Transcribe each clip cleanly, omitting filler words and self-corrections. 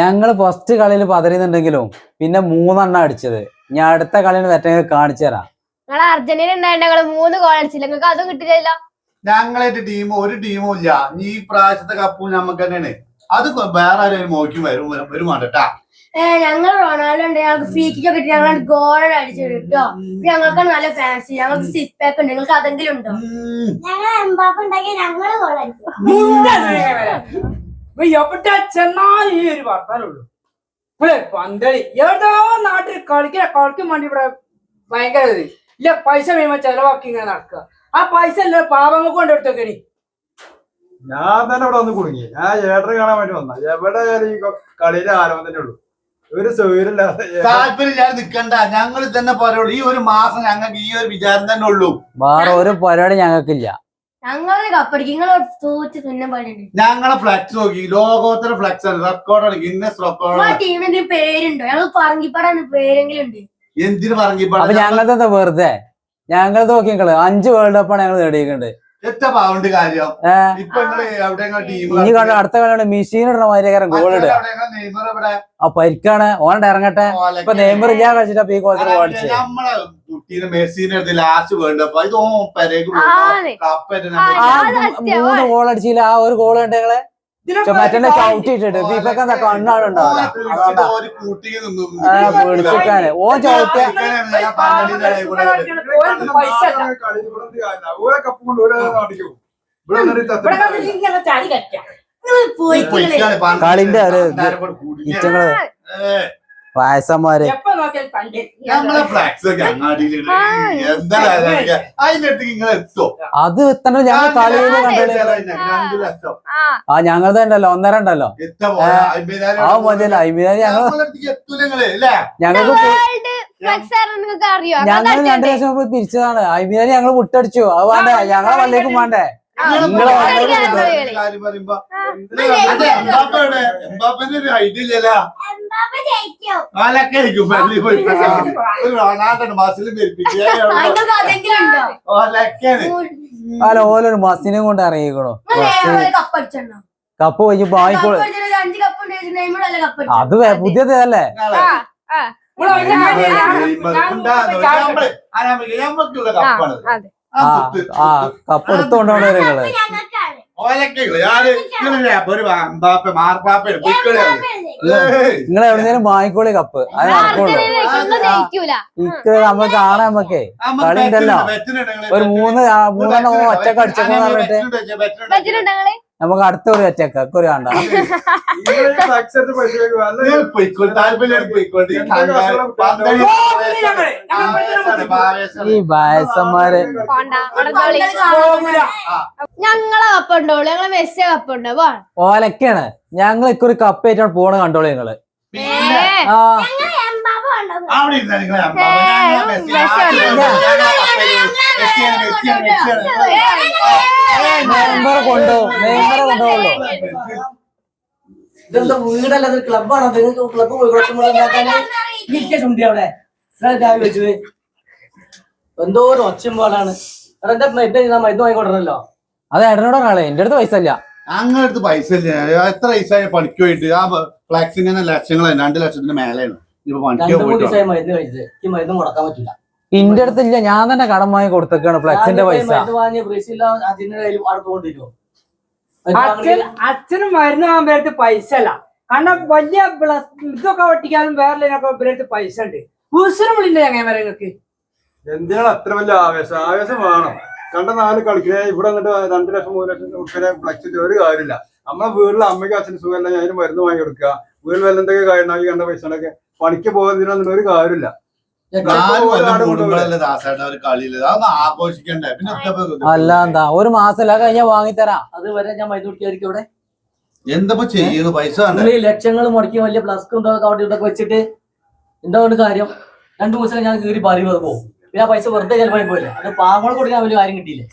ഞങ്ങള് ഫസ്റ്റ് കളിയിൽ പതറിയുന്നുണ്ടെങ്കിലും പിന്നെ 3 അടിച്ചത്. ഞാൻ അടുത്ത കളിയിൽ വെറ്റങ്ങൾ കാണിച്ചു തരാം. നിങ്ങൾ അർജന്റീന ഉണ്ടായിട്ട് ഞങ്ങള് 3 ഗോൾ അടിച്ചില്ല, നിങ്ങൾക്ക് അതും കിട്ടില്ലല്ലോ. ഞങ്ങളായിട്ട് ഒരു ടീമും ഇല്ല. ഈ പ്രാവശ്യത്തെ കപ്പും ഞമ്മക്ക് തന്നെയാണ്. അത് വേറെ ആരും നോക്കി വരുമാണ്ടാ. ഞങ്ങൾ റൊണാൾഡോ ഉണ്ട്, ഞങ്ങൾക്ക് ഫ്രീ കിക്ക് കിട്ടി, ഞങ്ങൾ ഗോൾ അടിച്ചു കേട്ടോ. ഞങ്ങൾക്ക് നല്ല ഫാൻസി, ഞങ്ങൾക്ക് 6 പാക്ക് ഉണ്ട്, നിങ്ങൾക്ക് അതെങ്കിലും ഉണ്ടോ? ഞങ്ങൾ എംബാപ്പെ ഉണ്ടാക്കി ഞങ്ങള് ഗോൾ അടിക്കും. എവിടെ ചെന്നാലും ഈ ഒരു വർത്താനുള്ളൂ. ഇവിടെ പന്തളി ഏതോ നാട്ടിൽ കളിക്കും വേണ്ടി ഇവിടെ ഭയങ്കര ഇല്ല, പൈസ വീഴുമ്പോ ചെലവാക്കി ഇങ്ങനെ നടക്കുക. ആ പൈസ അല്ല പാപങ്ങൾ കൊണ്ടെടുത്തൊക്കെ. ഞാൻ തന്നെ ഇവിടെ ഒന്ന് കുടുങ്ങി. ഞാൻ ഏട്ടനെ കാണാൻ വേണ്ടി വന്ന. എവിടെ ഈ കളിയിലെ ആരവം തന്നെ ഉള്ളൂ. ഒരു സൗകര്യമില്ലാതെ താല്പര്യമില്ലാതെ നിക്കണ്ട. ഞങ്ങൾ തന്നെ പറയുള്ളൂ. ഈ ഒരു മാസം ഞങ്ങൾക്ക് ഈ ഒരു വിചാരം തന്നെ ഉള്ളൂ. വേറെ ഒരു പരിപാടി ഞങ്ങൾക്കില്ല. ഞങ്ങള് കപ്പടിക്കും, നിങ്ങൾ തോറ്റ് തുന്ന പാടുണ്ട്. ഞങ്ങളെ ഫ്ലക്സ് നോക്കി, ലോകോത്തര ഫ്ലക്സ് ആണ്, റെക്കോർഡാണ്, ഗിന്നസ് റെക്കോർഡ്. ടീമിന് പേരുണ്ടോ? ഞങ്ങൾ പറങ്കിപ്പാടാൻ പേരെങ്കിലും ഉണ്ട്. എന്തിനു പറങ്കിപ്പാട്? അപ്പൊ ഞങ്ങളത് വെറുതെ ഞങ്ങൾ നോക്കി 5 വേൾഡ് കപ്പാണ് ഞങ്ങൾ നേടിയിട്ടുണ്ട്. എത്ര പാവുണ്ട് കാര്യം. ഇപ്പൊ ടീം ഇനി കണ്ട അടുത്ത കളിയാണ് മെഷീൻ ഇടുന്ന മാതിരി ഗോൾ ഇടുക. ആ പരിക്കാണ്, ഓണ്ട് ഇറങ്ങട്ടെ. ഇപ്പൊ നെയ്മർ ഇല്ലാ കളിച്ചിട്ട് ഈ കോച്ചിന് കളിച്ചു. നമ്മളെ കുട്ടീനെ മെസ്സിനെ എടുത്ത് ലാസ്റ്റ് വേൾഡ് കപ്പ് ഇത് 3 ഗോൾ അടിച്ചില്ല. ആ ഒരു ഗോൾ ഉണ്ട് ഞങ്ങളെ മറ്റേ ചവിട്ടിട്ടിട്ട് ഫിഫക്ക് എന്താ കണ്ണാണ് ഉണ്ടാവില്ല. ഓ ചവിട്ടിയ കളിന്റെ ഇറ്റങ്ങള് പായസന്മാര് അത് എത്തണം. ഞങ്ങൾ കളിയിൽ കണ്ടോ. ആ ഞങ്ങളത് ഉണ്ടല്ലോ 1.5 ഉണ്ടല്ലോ. ആ മതിയല്ലോ 50,000 ഞങ്ങൾക്ക് 2 ലക്ഷം രൂപ പിരിച്ചതാണ്. 50,000 ഞങ്ങൾ വിട്ടടിച്ചു. അത് വേണ്ടേ, ഞങ്ങളെ വല്ലേക്കും വേണ്ടേ. നിങ്ങളെ അല്ല ഓലൊരു മസിനെ കൊണ്ട് ഇറങ്ങിക്കണോ. കപ്പ് കഴിഞ്ഞ് വാങ്ങിക്കോളൂ. അത് പുതിയത് അല്ലേ. കപ്പ് എടുത്തോണ്ടാണ് നിങ്ങള്. നിങ്ങൾ എവിടെന്നേലും വാങ്ങിക്കോളി കപ്പ്. അത് നടക്കുള്ളൂ. ഇക്ക് നമ്മൾ കാണാൻ നമുക്കേ കളി ഉണ്ടല്ലോ. ഒരു 3 ഒറ്റക്ക് അടിച്ചെന്ന് പറഞ്ഞിട്ട് നമുക്ക് അടുത്ത ഒരു ഒറ്റക്ക് ഒരു കണ്ട ഈ വയസ്സന്മാര്. ഞങ്ങളെ കപ്പുണ്ടോ? ഞങ്ങളെ മെസ്സി കപ്പുണ്ടോ? ഓലക്കാണ്. ഞങ്ങൾ ഇക്കൊരു കപ്പ് ആയിട്ടാണ് പോണ കണ്ടോളൂ ഞങ്ങള്. കൊണ്ടുപോകുള്ളൂ. ഇതെന്താ വീടല്ല, ക്ലബാണോ? നിങ്ങൾക്ക് ക്ലബ് പോയി അവിടെ വെച്ചത് എന്തോ ഒരു ഒച്ചമ്പാടാണ്. എന്റെ മരുന്ന് വാങ്ങിക്കൊണ്ടല്ലോ. അത് ഏട്ടനോട് ഒരാളെ എന്റെ അടുത്ത് പൈസ ഇല്ല. അങ്ങനെ അടുത്ത് പൈസ ഇല്ല. എത്ര പൈസ പണിക്ക് പോയിട്ട് ആ ഫ്ലാക്സിന് ലക്ഷങ്ങൾ 2 ലക്ഷത്തിന് മേലെയാണ്. മരുന്ന് കഴിച്ചത് ഈ മരുന്ന് മുടക്കാൻ പറ്റില്ല. ഇന്റെ അടുത്തില്ല, ഞാൻ തന്നെ കടം വാങ്ങി കൊടുത്തേക്കാണ് ഫ്ലെക്സിന്റെ പൈസ. അച്ഛനും മരുന്ന് വാങ്ങുമ്പോഴത്തെ പൈസ അല്ല, കാരണം വലിയ ഇതൊക്കെ ഒട്ടിക്കാനും വേറെ പൈസ ഉണ്ട്. ഉത്സരം വിളില്ലേ അങ്ങനെ നിങ്ങൾക്ക്? എന്തിനാണ് അത്ര വലിയ ആവേശം? ആവേശം വേണം. കണ്ട 4 കളിക്കുക ഇവിടെ വന്നിട്ട് 2 ലക്ഷം 3 ലക്ഷം ഉൾപ്പെടെ ഫ്ലക്സിന്റെ ഒരു കാര്യമില്ല. നമ്മളെ വീട്ടിലെ അമ്മയ്ക്ക് അച്ഛനും സുഖമല്ല, അതിന് മരുന്ന് വാങ്ങി കൊടുക്കുക. വീട്ടിൽ വല്ല എന്തൊക്കെ കാര്യമാക്കി കണ്ട പൈസകളൊക്കെ പണിക്ക് പോകുന്നതിനൊന്നും ഒരു കാര്യമില്ല. അല്ല എന്താ ഒരു മാസം കഴിഞ്ഞാൽ വാങ്ങിത്തരാം. അതുവരെ ഞാൻ മരുന്ന് കുടിക്കായിരിക്കും ഇവിടെ. എന്താ ചെയ്യുന്നു? പൈസ ലക്ഷങ്ങൾ മുടക്കി വലിയ പ്ലസ്കും ഇതൊക്കെ വെച്ചിട്ട് എന്താ കൊണ്ട് കാര്യം? 2 ദിവസം ഞാൻ കീറി പറി പോകും. പിന്നെ ആ പൈസ വെറുതെ ചിലപ്പോൾ പോയില്ലേ. അത് പാവങ്ങൾ കൊടുക്കാൻ വലിയ കാര്യം കിട്ടിയില്ലേ?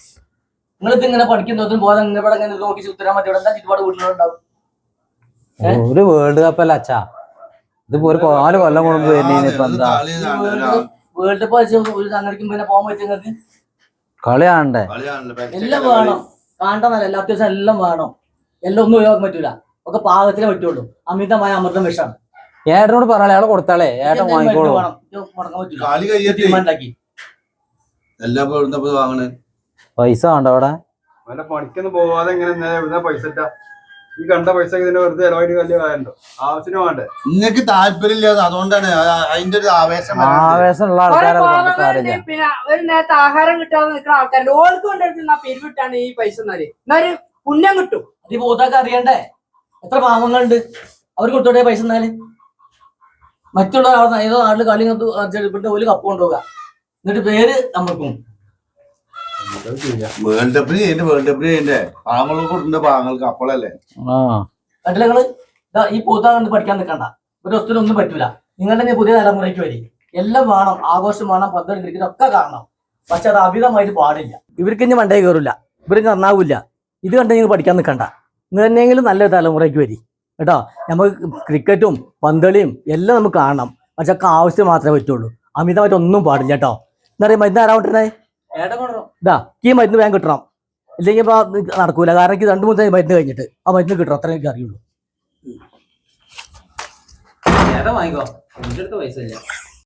നിങ്ങളിത് ഇങ്ങനെ പഠിക്കുന്നതും പോലെ ഇവിടെ ഇങ്ങനെ നോക്കി ഉത്തരാൻ മതി. ഇവിടെ എന്താ ചുറ്റുപാട് വീട്ടിലുണ്ടാവും. ഒരു വേൾഡ് കപ്പ് അല്ല അച്ഛാ, ഇതിപ്പോ ഒരു 4 കൊല്ലം കൊണ്ട് വേൾഡ് കപ്പ് ഒരു സംഘടിക്കും പിന്നെ പോകാൻ പറ്റും. നിങ്ങൾക്ക് കളി കാണണ്ടേ? എല്ലാം വേണം. കാണണ്ടെന്നല്ല, എല്ലാ അത്യാവശ്യം എല്ലാം വേണം. എല്ലാം ഒന്നും ഒഴിവാക്കാൻ പറ്റൂല. ഒക്കെ പാകത്തിലേ പറ്റുള്ളൂ. അമിതമായ അമൃതം വിഷമാണ്. ഏട്ടനോട് പറയാളെ അയാളെ കൊടുത്താളേ ഏട്ടൻ വാങ്ങിക്കോളൂ. മുടങ്ങാൻ പറ്റില്ല. കളി കഴിയട്ടെ. തീരുമാനമാക്കി. എല്ലാം വാങ്ങണേ പൈസ വേണ്ട അവിടെ. വല്ല പണിക്കൊന്നും പോവാതെ എങ്ങനെ എവിടുന്ന പൈസ ഇട്ടാ? ഈ കണ്ട പൈസ ഇതിന് വെറുതെ ചെലവായിട്ട് വലിയ കാര്യമുണ്ടോ? ആവശ്യത്തിന് വേണ്ടേ? നിങ്ങൾക്ക് താല്പര്യമില്ലാതെ അതുകൊണ്ടാണ് അതിന്റെ ഒരു ആവേശം ആവേശമുള്ള ആൾക്കാരെ പറഞ്ഞിട്ട് കാര്യമില്ല. പിന്നെ ഒരു നേരത്തെ ആഹാരം കിട്ടാതെ നിൽക്കുന്ന ആൾക്കാരുണ്ട്. ഓൾക്ക് കൊണ്ടിട്ട് പിരിവിട്ടാണ് ഈ പൈസ എന്നൊരു പുണ്യം കിട്ടും. അത് ഈ പോത്താക്ക് അറിയണ്ടേ എത്ര പാവങ്ങളുണ്ട്? അവർ കൊടുത്തോട്ടെ പൈസ. എന്നാല് മറ്റുള്ള ഏതോ നാട്ടില് കളി ഇവിടെ ഒരു കപ്പ് കൊണ്ടുപോകുക, എന്നിട്ട് പേര് നമ്മൾക്കും. വേൾഡ് കപ്പിന് ചെയ്യണ്ടേ പാങ്ങൾക്ക് കൊടുക്കുന്ന പാങ്ങൾക്ക് അപ്പോഴല്ലേ. കണ്ടില്ല നിങ്ങള്? ഈ പോത്താ കണ്ട് പഠിക്കാൻ നിൽക്കണ്ട. ഒരു ദിവസത്തിനും ഒന്നും പറ്റൂല. നിങ്ങളുടെ പുതിയ തലമുറയ്ക്ക് വരി എല്ലാം വേണം, ആഘോഷം വേണം, പന്തൽ ക്രിക്കറ്റ് ഒക്കെ കാണണം. പക്ഷെ അത് അമിതമായിട്ട് പാടില്ല. ഇവർക്ക് ഇനി മണ്ടേ കയറില്ല, ഇവർക്ക് നന്നാവില്ല. ഇത് കണ്ട് നിങ്ങൾ പഠിക്കാൻ നിൽക്കണ്ട. നിങ്ങൾ തന്നെയെങ്കിലും നല്ലൊരു തലമുറയ്ക്ക് വരി കേട്ടോ. നമുക്ക് ക്രിക്കറ്റും പന്തളിയും എല്ലാം നമുക്ക് കാണണം. പക്ഷെ ഒക്കെ ആവശ്യം മാത്രമേ പറ്റുള്ളൂ. അമിതമായിട്ട് ഒന്നും പാടില്ല കേട്ടോ. എന്താ പറയുക, മരുന്ന് ആരാ കൊണ്ടിരുന്നേ? ഇതാ ഈ മരുന്ന് വേഗം കിട്ടണം, ഇല്ലെങ്കിൽ ഇപ്പൊ നടക്കൂല. കാരണം എനിക്ക് 2-3 മരുന്ന് കഴിഞ്ഞിട്ട് ആ മരുന്ന് കിട്ടണം, അത്രേ എനിക്ക് അറിയുള്ളൂ. വാങ്ങിക്കോ, പൈസ ഇല്ല.